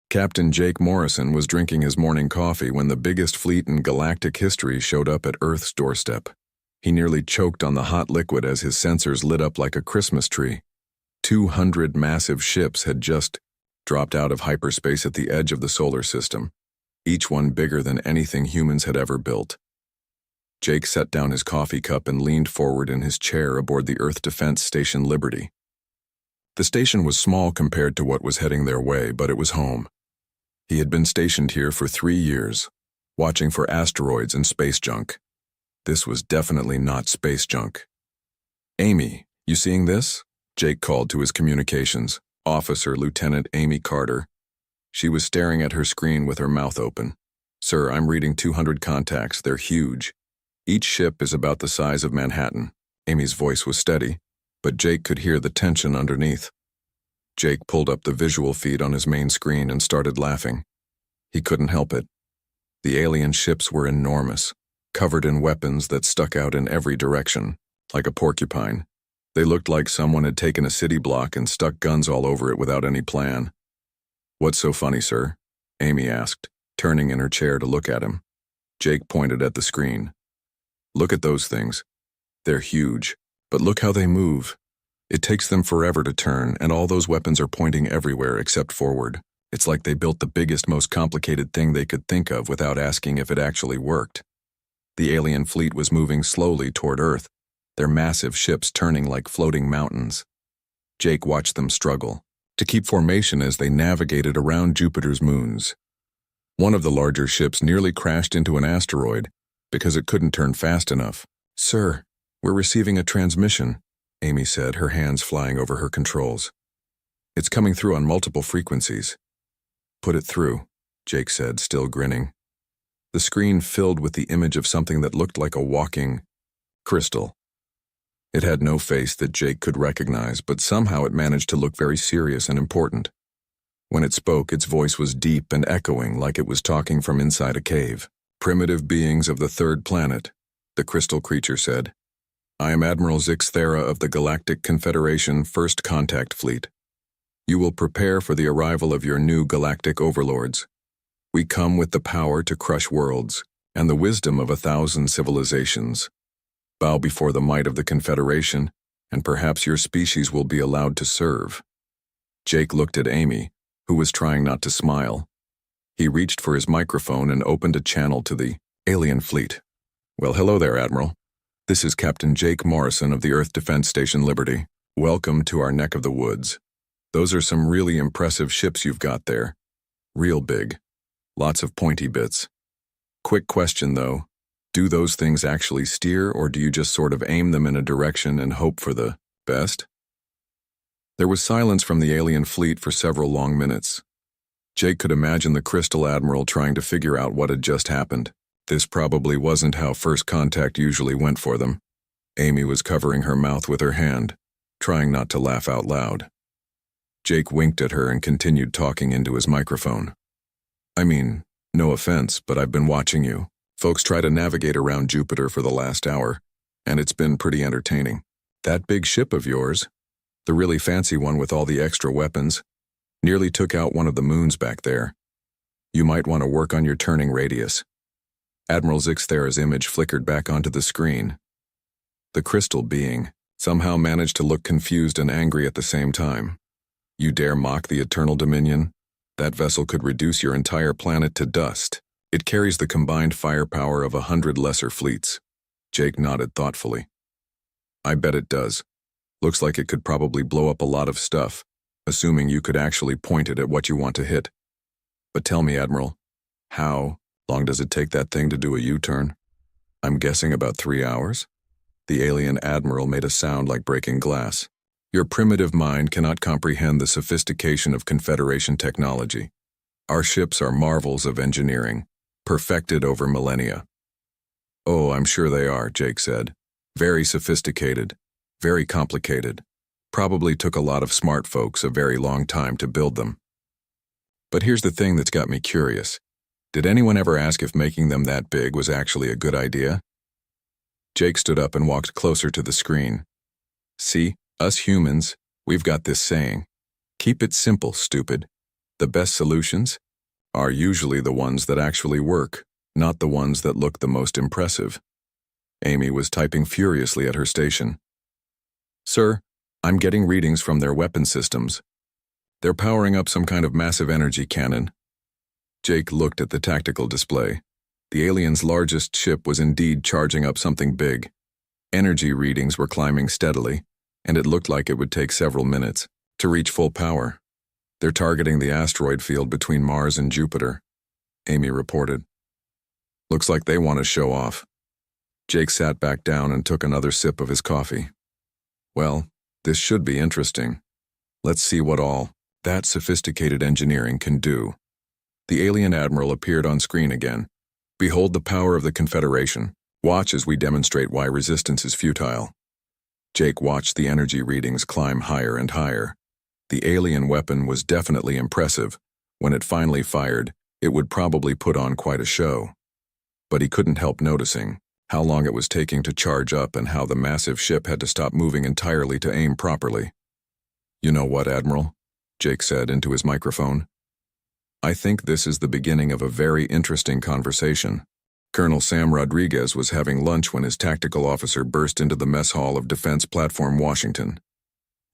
Captain Jake Morrison was drinking his morning coffee when the biggest fleet in galactic history showed up at Earth's doorstep. He nearly choked on the hot liquid as his sensors lit up like a Christmas tree. 200 massive ships had just dropped out of hyperspace at the edge of the solar system, each one bigger than anything humans had ever built. Jake set down his coffee cup and leaned forward in his chair aboard the Earth Defense Station Liberty. The station was small compared to what was heading their way, but it was home. He had been stationed here for 3 years, watching for asteroids and space junk. This was definitely not space junk. "Amy, you seeing this?" Jake called to his communications, Officer Lieutenant Amy Carter. She was staring at her screen with her mouth open. "Sir, I'm reading 200 contacts. They're huge. Each ship is about the size of Manhattan." Amy's voice was steady, but Jake could hear the tension underneath. Jake pulled up the visual feed on his main screen and started laughing. He couldn't help it. The alien ships were enormous, covered in weapons that stuck out in every direction, like a porcupine. They looked like someone had taken a city block and stuck guns all over it without any plan. "What's so funny, sir?" Amy asked, turning in her chair to look at him. Jake pointed at the screen. "Look at those things. They're huge, but look how they move. It takes them forever to turn, and all those weapons are pointing everywhere except forward. It's like they built the biggest, most complicated thing they could think of without asking if it actually worked." The alien fleet was moving slowly toward Earth, their massive ships turning like floating mountains. Jake watched them struggle to keep formation as they navigated around Jupiter's moons. One of the larger ships nearly crashed into an asteroid because it couldn't turn fast enough. "Sir, we're receiving a transmission," Amy said, her hands flying over her controls. "It's coming through on multiple frequencies." "Put it through," Jake said, still grinning. The screen filled with the image of something that looked like a walking crystal. It had no face that Jake could recognize, but somehow it managed to look very serious and important. When it spoke, its voice was deep and echoing like it was talking from inside a cave. "Primitive beings of the third planet," the crystal creature said. "I am Admiral Zix Thera of the Galactic Confederation First Contact Fleet. You will prepare for the arrival of your new galactic overlords. We come with the power to crush worlds and the wisdom of 1,000 civilizations. Bow before the might of the Confederation, and perhaps your species will be allowed to serve." Jake looked at Amy, who was trying not to smile. He reached for his microphone and opened a channel to the alien fleet. "Well, hello there, Admiral. This is Captain Jake Morrison of the Earth Defense Station Liberty. Welcome to our neck of the woods. Those are some really impressive ships you've got there. Real big. Lots of pointy bits. Quick question, though. Do those things actually steer, or do you just sort of aim them in a direction and hope for the best?" There was silence from the alien fleet for several long minutes. Jake could imagine the Crystal Admiral trying to figure out what had just happened. This probably wasn't how first contact usually went for them. Amy was covering her mouth with her hand, trying not to laugh out loud. Jake winked at her and continued talking into his microphone. "I mean, no offense, but I've been watching you. Folks try to navigate around Jupiter for the last hour, and it's been pretty entertaining. That big ship of yours, the really fancy one with all the extra weapons, nearly took out one of the moons back there. You might want to work on your turning radius." Admiral Zix Thera's image flickered back onto the screen. The crystal being somehow managed to look confused and angry at the same time. "You dare mock the Eternal Dominion? That vessel could reduce your entire planet to dust. It carries the combined firepower of 100 lesser fleets." Jake nodded thoughtfully. "I bet it does. Looks like it could probably blow up a lot of stuff, assuming you could actually point it at what you want to hit. But tell me, Admiral, how long does it take that thing to do a U-turn?" "I'm guessing about 3 hours." The alien admiral made a sound like breaking glass. "Your primitive mind cannot comprehend the sophistication of Confederation technology. Our ships are marvels of engineering, perfected over millennia." "Oh, I'm sure they are," Jake said. "Very sophisticated, very complicated. Probably took a lot of smart folks a very long time to build them. But here's the thing that's got me curious. Did anyone ever ask if making them that big was actually a good idea?" Jake stood up and walked closer to the screen. "See, us humans, we've got this saying, 'Keep it simple, stupid.' The best solutions are usually the ones that actually work, not the ones that look the most impressive. Amy was typing furiously at her station. Sir, I'm getting readings from their weapon systems. They're powering up some kind of massive energy cannon. Jake looked at the tactical display. The alien's largest ship was indeed charging up something big. Energy readings were climbing steadily, and it looked like it would take several minutes to reach full power. They're targeting the asteroid field between Mars and Jupiter, Amy reported. Looks like they want to show off. Jake sat back down and took another sip of his coffee. Well, this should be interesting. Let's see what all that sophisticated engineering can do. The alien admiral appeared on screen again. Behold the power of the Confederation. Watch as we demonstrate why resistance is futile. Jake watched the energy readings climb higher and higher. The alien weapon was definitely impressive. When it finally fired, it would probably put on quite a show. But he couldn't help noticing how long it was taking to charge up and how the massive ship had to stop moving entirely to aim properly. You know what, Admiral? Jake said into his microphone. I think this is the beginning of a very interesting conversation. Colonel Sam Rodriguez was having lunch when his tactical officer burst into the mess hall of Defense Platform Washington.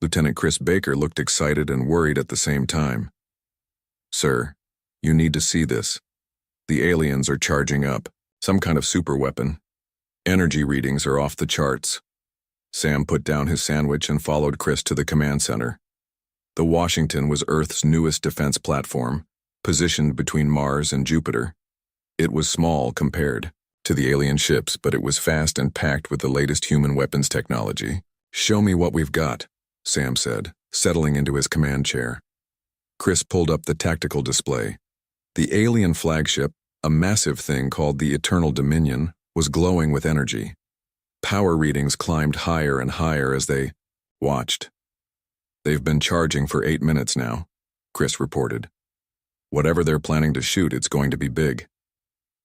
Lieutenant Chris Baker looked excited and worried at the same time. Sir, you need to see this. The aliens are charging up, some kind of super weapon. Energy readings are off the charts. Sam put down his sandwich and followed Chris to the command center. The Washington was Earth's newest defense platform, positioned between Mars and Jupiter. It was small compared to the alien ships, but it was fast and packed with the latest human weapons technology. Show me what we've got, Sam said, settling into his command chair. Chris pulled up the tactical display. The alien flagship, a massive thing called the Eternal Dominion, was glowing with energy. Power readings climbed higher and higher as they watched. They've been charging for 8 minutes now, Chris reported. Whatever they're planning to shoot, it's going to be big.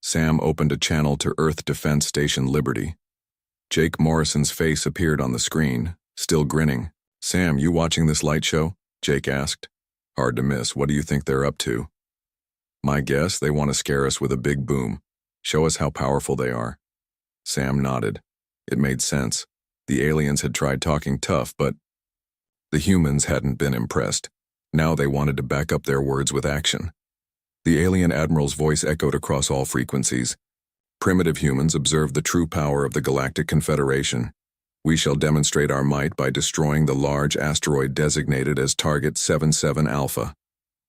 Sam opened a channel to Earth Defense Station Liberty. Jake Morrison's face appeared on the screen, still grinning. Sam, you watching this light show? Jake asked. Hard to miss. What do you think they're up to? My guess, they want to scare us with a big boom. Show us how powerful they are. Sam nodded. It made sense. The aliens had tried talking tough, but the humans hadn't been impressed. Now they wanted to back up their words with action. The alien admiral's voice echoed across all frequencies. Primitive humans observed the true power of the Galactic Confederation. We shall demonstrate our might by destroying the large asteroid designated as Target 77 Alpha.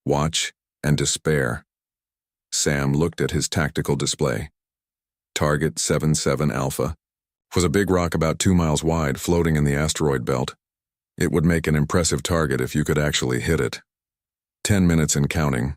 Watch and despair. Sam looked at his tactical display. Target 77 Alpha was a big rock about 2 miles wide floating in the asteroid belt. It would make an impressive target if you could actually hit it. 10 minutes and counting,